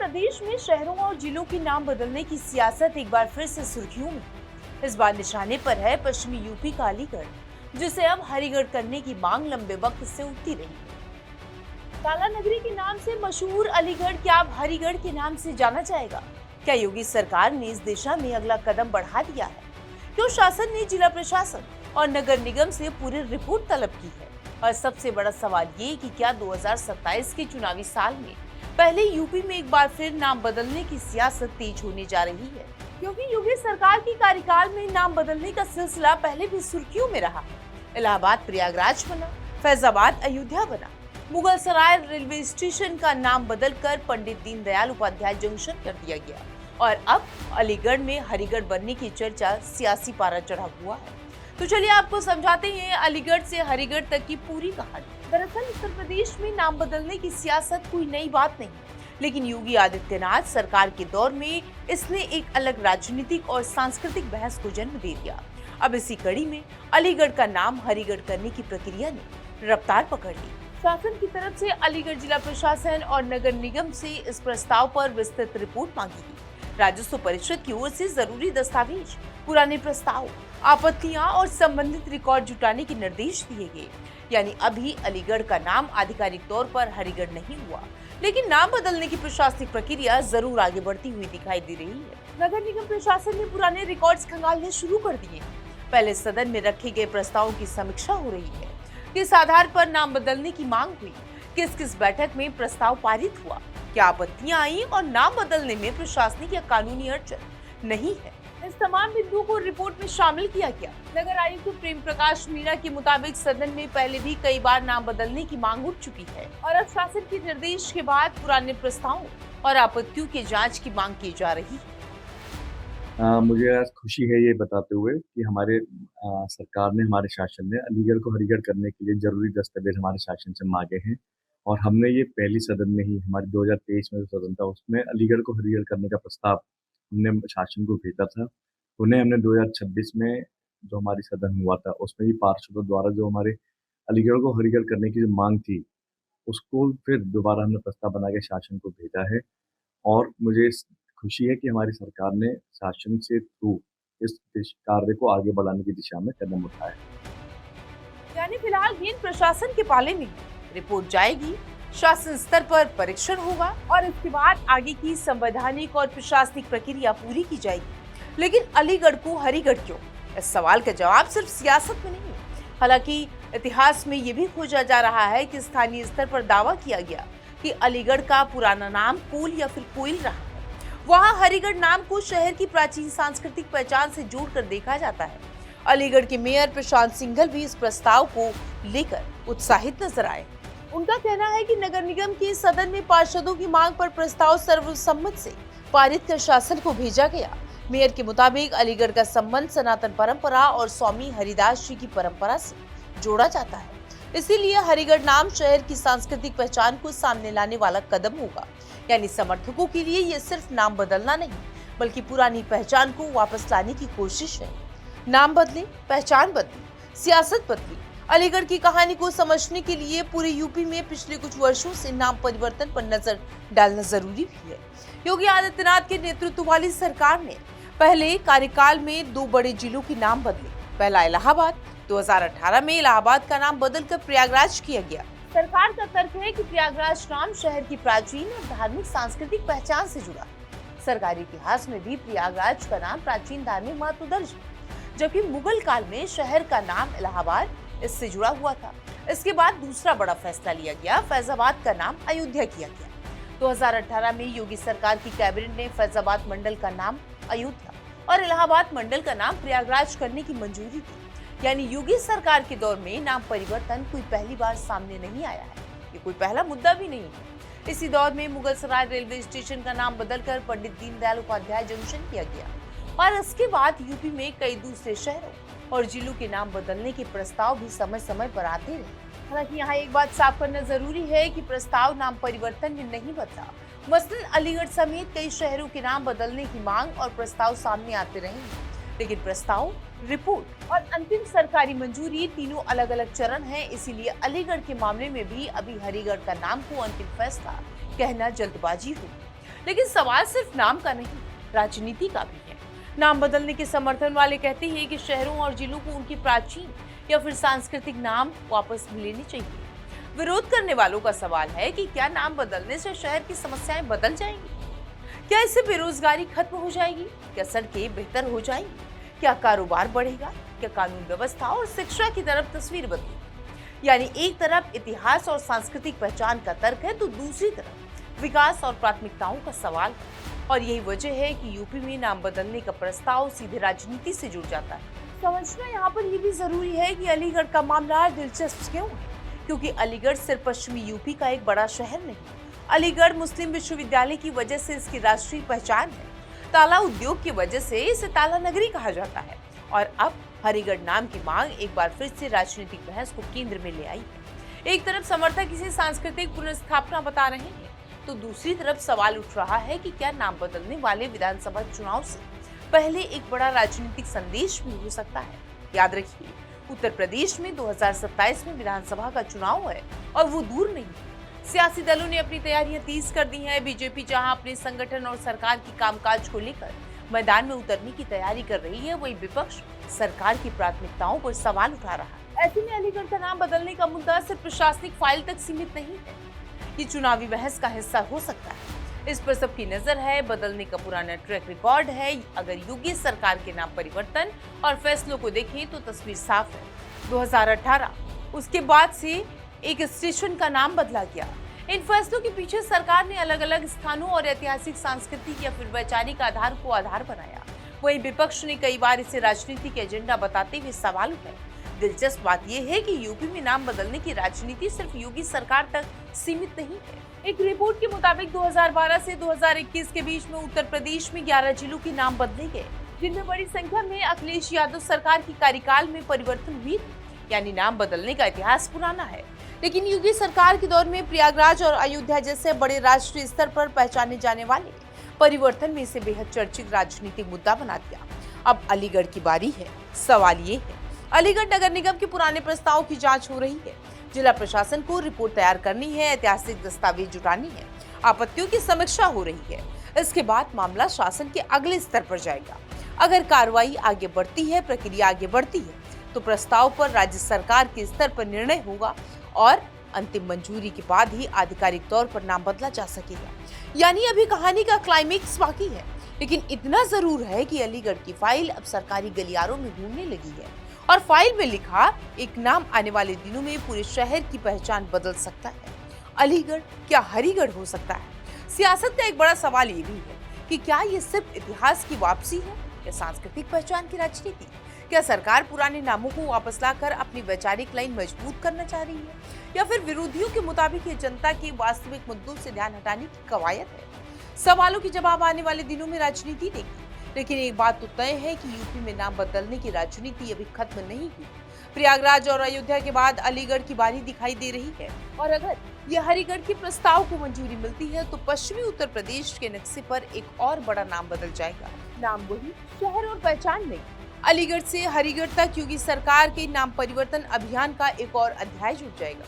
प्रदेश में शहरों और जिलों के नाम बदलने की सियासत एक बार फिर से सुर्खियों में। इस बार निशाने पर है पश्चिमी यूपी का अलीगढ़, जिसे अब हरिगढ़ करने की मांग लंबे वक्त से उठती रही है। काला नगरी के नाम से मशहूर अलीगढ़ क्या अब हरिगढ़ के नाम से जाना जाएगा? क्या योगी सरकार ने इस दिशा में अगला कदम बढ़ा दिया है? क्यों शासन ने जिला प्रशासन और नगर निगम से पूरी रिपोर्ट तलब की है? और सबसे बड़ा सवाल ये कि क्या 2027 के चुनावी साल में पहले यूपी में एक बार फिर नाम बदलने की सियासत तेज होने जा रही है? क्योंकि योगी सरकार की कार्यकाल में नाम बदलने का सिलसिला पहले भी सुर्खियों में रहा। इलाहाबाद प्रयागराज बना, फैजाबाद अयोध्या बना, मुगल सराय रेलवे स्टेशन का नाम बदलकर पंडित दीनदयाल उपाध्याय जंक्शन कर दिया गया और अब अलीगढ़ में हरिगढ़ बनने की चर्चा सियासी पारा चढ़ा हुआ है। तो चलिए आपको समझाते हैं अलीगढ़ से हरिगढ़ तक की पूरी कहानी। दरअसल उत्तर प्रदेश में नाम बदलने की सियासत कोई नई बात नहीं, लेकिन योगी आदित्यनाथ सरकार के दौर में इसने एक अलग राजनीतिक और सांस्कृतिक बहस को जन्म दे दिया। अब इसी कड़ी में अलीगढ़ का नाम हरिगढ़ करने की प्रक्रिया ने रफ्तार पकड़ ली। शासन की तरफ से अलीगढ़ जिला प्रशासन और नगर निगम से इस प्रस्ताव पर विस्तृत रिपोर्ट मांगी गई। राजस्व परिषद की ओर से जरूरी दस्तावेज, पुराने प्रस्ताव, आपत्तियां और संबंधित रिकॉर्ड जुटाने के निर्देश दिए गए। यानी अभी अलीगढ़ का नाम आधिकारिक तौर पर हरिगढ़ नहीं हुआ, लेकिन नाम बदलने की प्रशासनिक प्रक्रिया जरूर आगे बढ़ती हुई दिखाई दे रही है। नगर निगम प्रशासन ने पुराने रिकॉर्ड्स खंगालने शुरू कर दिए हैं। पहले सदन में रखे गए प्रस्तावों की समीक्षा हो रही है। किस आधार पर नाम बदलने की मांग हुई, किस किस बैठक में प्रस्ताव पारित हुआ, क्या आपत्तियां आई और नाम बदलने में प्रशासनिक या कानूनी अड़चन नहीं है, इस तमाम बिंदुओं को रिपोर्ट में शामिल किया गया। नगर आयुक्त प्रेम प्रकाश मीणा के मुताबिक सदन में पहले भी कई बार नाम बदलने की मांग उठ चुकी है और अब शासन के निर्देश के बाद पुराने प्रस्तावों और आपत्तियों की जांच की मांग की जा रही है। मुझे आज खुशी है ये बताते हुए कि हमारे सरकार ने, हमारे शासन ने अलीगढ़ को हरिगढ़ करने के लिए जरूरी दस्तावेज हमारे शासन से मांगे हैं और हमने ये पहली सदन में ही, हमारे 2023 में जो सदन था उसमें अलीगढ़ को हरिगढ़ करने का प्रस्ताव हमने शासन को भेजा था। उन्हें हमने 2026 में जो हमारी सदन हुआ था उसमें भी पार्षदों द्वारा जो हमारे अलीगढ़ को हरिगढ़ करने की जो मांग थी उसको फिर दोबारा हमने प्रस्ताव बना के शासन को भेजा है। और मुझे खुशी है कि हमारी सरकार ने शासन से थ्रू इस कार्य को आगे बढ़ाने की दिशा में कदम उठाए। यानी फिलहाल गेंद प्रशासन के पाले में है। रिपोर्ट जाएगी, शासन स्तर पर परीक्षण होगा और इसके बाद आगे की संवैधानिक और प्रशासनिक प्रक्रिया पूरी की जाएगी। लेकिन अलीगढ़ को हरिगढ़ क्यों? इस सवाल का जवाब सिर्फ सियासत में नहीं है। हालांकि इतिहास में ये भी खोजा जा रहा है कि स्थानीय स्तर पर दावा किया गया कि अलीगढ़ का पुराना नाम कोल या फिर कोयल रहा है। वहाँ हरिगढ़ नाम को शहर की प्राचीन सांस्कृतिक पहचान से जोड़कर देखा जाता है। अलीगढ़ के मेयर प्रशांत सिंघल भी इस प्रस्ताव को लेकर उत्साहित नजर आए। उनका कहना है कि नगर निगम के सदन में पार्षदों की मांग पर प्रस्ताव सर्वसम्मत से पारित कर शासन को भेजा गया। मेयर के मुताबिक अलीगढ़ का संबंध सनातन परंपरा और स्वामी हरिदास जी की परंपरा से जोड़ा जाता है, इसीलिए हरिगढ़ नाम शहर की सांस्कृतिक पहचान को सामने लाने वाला कदम होगा। यानी समर्थकों के लिए ये सिर्फ नाम बदलना नहीं, बल्कि पुरानी पहचान को वापस लाने की कोशिश है। नाम बदले, पहचान बदली, सियासत बदली। अलीगढ़ की कहानी को समझने के लिए पूरे यूपी में पिछले कुछ वर्षों से नाम परिवर्तन पर नजर डालना जरूरी भी है। योगी आदित्यनाथ के नेतृत्व वाली सरकार ने पहले कार्यकाल में 2 बड़े जिलों के नाम बदले। पहला इलाहाबाद, 2018 में इलाहाबाद का नाम बदलकर प्रयागराज किया गया। सरकार का तर्क है कि प्रयागराज नाम शहर की प्राचीन और धार्मिक सांस्कृतिक पहचान से जुड़ा। सरकारी इतिहास में भी प्रयागराज का नाम प्राचीन धार्मिक महत्व दर्ज है, जबकि मुगल काल में शहर का नाम इलाहाबाद इससे जुड़ा हुआ था। इसके बाद दूसरा बड़ा फैसला लिया गया, फैजाबाद का नाम अयोध्या किया गया। 2018 में योगी सरकार की कैबिनेट ने फैजाबाद मंडल का नाम अयोध्या और इलाहाबाद मंडल का नाम प्रयागराज करने की मंजूरी दी। यानी योगी सरकार के दौर में नाम परिवर्तन कोई पहली बार सामने नहीं आया है, ये कोई पहला मुद्दा भी नहीं है। इसी दौर में मुगल सराय रेलवे स्टेशन का नाम बदलकर पंडित दीनदयाल उपाध्याय जंक्शन किया गया और इसके बाद यूपी में कई दूसरे शहरों और जिलों के नाम बदलने के प्रस्ताव भी समय समय पर आते रहे। हालांकि यहाँ एक बात साफ करना जरूरी है कि प्रस्ताव नाम परिवर्तन में नहीं बदला। मसलन अलीगढ़ समेत कई शहरों के नाम बदलने की मांग और प्रस्ताव सामने आते रहे, लेकिन प्रस्ताव, रिपोर्ट और अंतिम सरकारी मंजूरी तीनों अलग अलग चरण हैं। इसीलिए अलीगढ़ के मामले में भी अभी हरिगढ़ का नाम को अंतिम फैसला कहना जल्दबाजी होगी। लेकिन सवाल सिर्फ नाम का नहीं, राजनीति का भी है। नाम बदलने के समर्थन वाले कहते हैं कि शहरों और जिलों को उनकी प्राचीन या फिर सांस्कृतिक नाम वापस लेने चाहिए। विरोध करने वालों का सवाल है कि क्या नाम बदलने से शहर की समस्याएं बदल जाएंगी? क्या इससे बेरोजगारी खत्म हो जाएगी? क्या सड़कें बेहतर हो जाएंगी? क्या कारोबार बढ़ेगा? क्या कानून व्यवस्था और शिक्षा की तरफ तस्वीर बदलेगी? यानी एक तरफ इतिहास और सांस्कृतिक पहचान का तर्क है, तो दूसरी तरफ विकास और प्राथमिकताओं का सवाल है। और यही वजह है कि यूपी में नाम बदलने का प्रस्ताव सीधे राजनीति से जुड़ जाता है। समझना यहाँ पर ये भी जरूरी है कि अलीगढ़ का मामला दिलचस्प क्यों है, क्योंकि अलीगढ़ सिर्फ पश्चिमी यूपी का एक बड़ा शहर नहीं। अलीगढ़ मुस्लिम विश्वविद्यालय की वजह से इसकी राष्ट्रीय पहचान है। ताला उद्योग की वजह से इसे ताला नगरी कहा जाता है। और अब हरिगढ़ नाम की मांग एक बार फिर से राजनीतिक बहस को केंद्र में ले आई है। एक तरफ समर्थक इसे सांस्कृतिक पुनर्स्थापना बता रहे हैं, तो दूसरी तरफ सवाल उठ रहा है कि क्या नाम बदलने वाले विधानसभा चुनाव से पहले एक बड़ा राजनीतिक संदेश भी हो सकता है। याद रखिए, उत्तर प्रदेश में 2027 में विधानसभा का चुनाव है और वो दूर नहीं है। सियासी दलों ने अपनी तैयारियां तेज कर दी हैं। बीजेपी जहां अपने संगठन और सरकार की कामकाज को लेकर मैदान में उतरने की तैयारी कर रही है, वहीं विपक्ष सरकार की प्राथमिकताओं पर सवाल उठा रहा है। ऐसे में अलीगढ़ का नाम बदलने का मुद्दा सिर्फ प्रशासनिक फाइल तक सीमित नहीं है, ये चुनावी बहस का हिस्सा हो सकता है। इस पर सबकी नजर है। बदलने का पुराना ट्रैक रिकॉर्ड है। अगर योगी सरकार के नाम परिवर्तन और फैसलों को देखें तो तस्वीर साफ है। 2018 उसके बाद से एक स्टेशन का नाम बदला गया। इन फैसलों के पीछे सरकार ने अलग अलग स्थानों और ऐतिहासिक, सांस्कृतिक या फिर वैचारिक आधार को आधार बनाया। वहीं विपक्ष ने कई बार इसे राजनीतिक एजेंडा बताते हुए सवाल उठाए। दिलचस्प बात यह है कि यूपी में नाम बदलने की राजनीति सिर्फ योगी सरकार तक सीमित नहीं है। एक रिपोर्ट के मुताबिक 2012 से 2021 के बीच में उत्तर प्रदेश में 11 जिलों के नाम बदले गए, जिनमें बड़ी संख्या में अखिलेश यादव सरकार की कार्यकाल में परिवर्तन हुई। यानी नाम बदलने का इतिहास पुराना है, लेकिन योगी सरकार के दौर में प्रयागराज और अयोध्या जैसे बड़े राष्ट्रीय स्तर पर पहचाने जाने वाले परिवर्तन में इसे बेहद चर्चित राजनीतिक मुद्दा बना दिया। अब अलीगढ़ की बारी है। सवाल ये है, अलीगढ़ नगर निगम के पुराने प्रस्ताव की जांच हो रही है। जिला प्रशासन को रिपोर्ट तैयार करनी है, ऐतिहासिक दस्तावेज जुटानी है, आपत्तियों की समीक्षा हो रही है। इसके बाद मामला शासन के अगले स्तर पर जाएगा। अगर कार्रवाई आगे बढ़ती है, प्रक्रिया आगे बढ़ती है, तो प्रस्ताव पर राज्य सरकार के स्तर पर निर्णय होगा और अंतिम मंजूरी के बाद ही आधिकारिक तौर पर नाम बदला जा सकेगा। यानी अभी कहानी का क्लाइमेक्स बाकी है, लेकिन इतना जरूर है कि अलीगढ़ की फाइल अब सरकारी गलियारों में घूमने लगी है और फाइल में लिखा एक नाम आने वाले दिनों में पूरे शहर की पहचान बदल सकता है। अलीगढ़ क्या हरिगढ़ हो सकता है? सियासत का एक बड़ा सवाल ये भी है कि क्या ये सिर्फ इतिहास की वापसी है या सांस्कृतिक पहचान की राजनीति? क्या सरकार पुराने नामों को वापस लाकर अपनी वैचारिक लाइन मजबूत करना चाह रही है, या फिर विरोधियों के मुताबिक ये जनता के वास्तविक मुद्दों से ध्यान हटाने की कवायद है? सवालों के जवाब आने वाले दिनों में राजनीति देगी। लेकिन एक बात तो तय है कि यूपी में नाम बदलने की राजनीति अभी खत्म नहीं हुई। प्रयागराज और अयोध्या के बाद अलीगढ़ की बारी दिखाई दे रही है, और अगर यह हरिगढ़ के प्रस्ताव को मंजूरी मिलती है तो पश्चिमी उत्तर प्रदेश के नक्शे पर एक और बड़ा नाम बदल जाएगा। नाम वही, शहर और पहचान नहीं। अलीगढ़ से हरिगढ़ तक योगी सरकार के नाम परिवर्तन अभियान का एक और अध्याय जुड़ जाएगा।